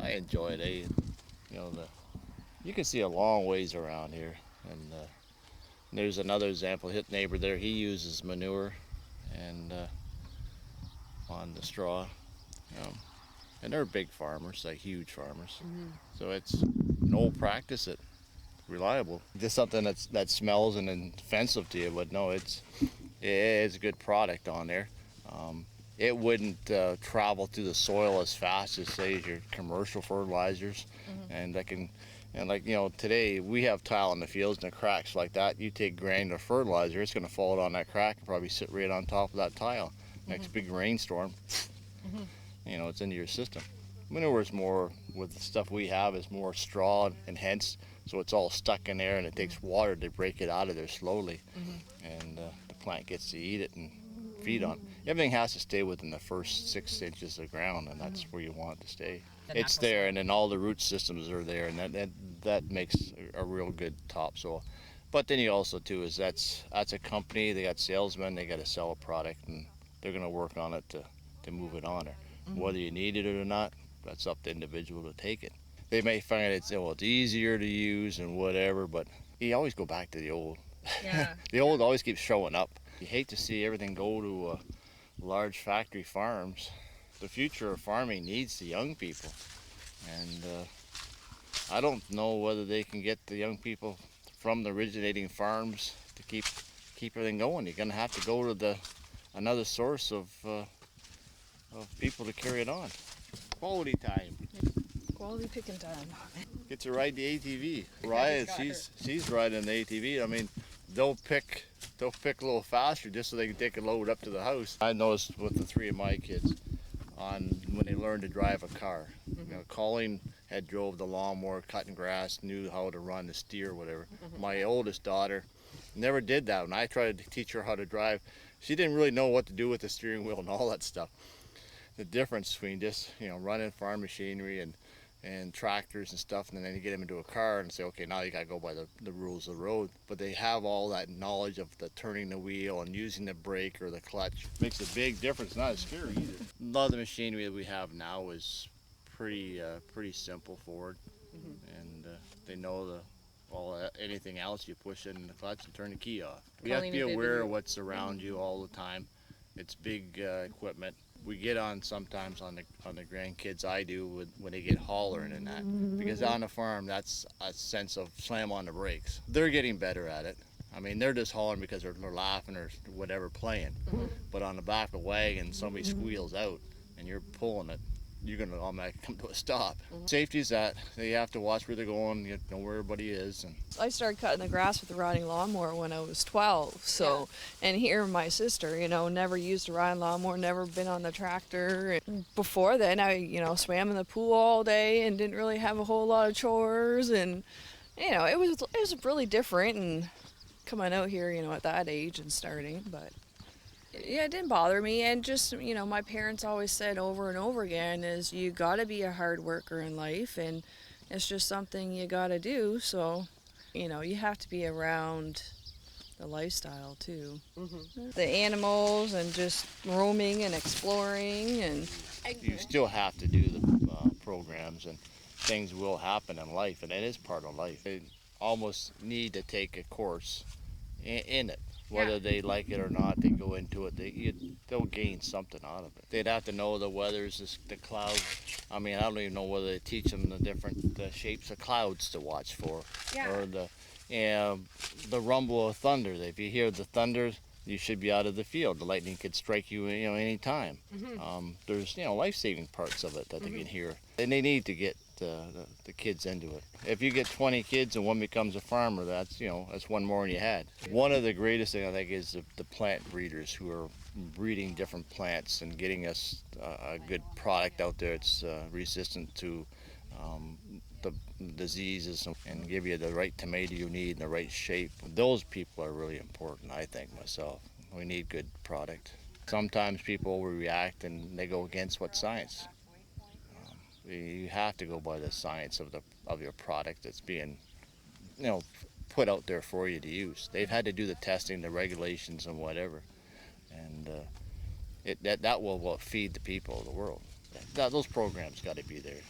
I enjoy it. You know, you can see a long ways around here, and there's another example. His neighbor there, he uses manure and on the straw, and they're big farmers, like huge farmers. So it's an old practice that reliable. Just something that smells and offensive to you, but no, it's a good product on there. It wouldn't travel through the soil as fast as say your commercial fertilizers, and that can. And like today we have tile in the fields and the cracks like that. You take granular fertilizer, it's going to fall on that crack and probably sit right on top of that tile. Next big rainstorm, it's into your system. Manure is more, with the stuff we have, is more straw and hence, so it's all stuck in there and it takes water to break it out of there slowly, and the plant gets to eat it and feed on. Everything has to stay within the first 6 inches of ground, and that's where you want it to stay. It's there, and then all the root systems are there, and that makes a real good topsoil. But then you also too is that's a company. They got salesmen. They got to sell a product, and they're going to work on it to move it on there. Whether you need it or not, that's up to the individual to take it. They may find it's easier to use and whatever, but you always go back to the old. Yeah. The old always keeps showing up. You hate to see everything go to large factory farms. The future of farming needs the young people, and I don't know whether they can get the young people from the originating farms to keep everything going. You're going to have to go to another source of people to carry it on. Quality time. Quality picking time. Get to ride the ATV. Ryan, she's riding the ATV. I mean, they'll pick a little faster just so they can take a load up to the house. I noticed with the 3 of my kids when they learned to drive a car. Colleen had drove the lawnmower, cutting grass, knew how to run the steer, whatever. My oldest daughter never did that. When I tried to teach her how to drive, she didn't really know what to do with the steering wheel and all that stuff. The difference between just running farm machinery and tractors and stuff, and then you get them into a car and say, okay, now you got to go by the rules of the road. But they have all that knowledge of the turning the wheel and using the brake or the clutch. Makes a big difference. Not as scary either. A lot of the machinery that we have now is pretty simple forward, and they know anything else you push in the clutch and turn the key off. You have to be aware of what's around you all the time. It's big equipment. We get on sometimes on the grandkids. I do when they get hollering and that, because on the farm that's a sense of slam on the brakes. They're getting better at it. I mean, they're just hollering because they're laughing or whatever playing. But on the back of a wagon, somebody squeals out and you're pulling it, you're going to automatically come to a stop. Safety is that they have to watch where they're going, know where everybody is. And I started cutting the grass with the riding lawnmower when I was 12. So, and here my sister, never used a riding lawnmower, never been on the tractor. And before then, I, swam in the pool all day and didn't really have a whole lot of chores. And, it was really different. And coming out here, at that age and starting, but. Yeah, it didn't bother me, and just, my parents always said over and over again is you got to be a hard worker in life, and it's just something you got to do, so, you have to be around the lifestyle, too. The animals and just roaming and exploring, and... You still have to do the programs, and things will happen in life, and it is part of life. They almost need to take a course in it. Whether they like it or not, they go into it. They'll gain something out of it. They'd have to know the weathers, the clouds. I mean, I don't even know whether they teach them the different shapes of clouds to watch for, or the rumble of thunder. If you hear the thunder, you should be out of the field. The lightning could strike you, any time. There's life-saving parts of it that they can hear, and they need to get the kids into it. If you get 20 kids and one becomes a farmer, that's one more than you had. One of the greatest things I think is the plant breeders who are breeding different plants and getting us a good product out there. It's resistant to the diseases and give you the right tomato you need in the right shape. Those people are really important, I think, myself. We need good product. Sometimes people overreact and they go against what science. You have to go by the science of your product that's being, put out there for you to use. They've had to do the testing, the regulations, and whatever, and that will feed the people of the world. Those programs got to be there.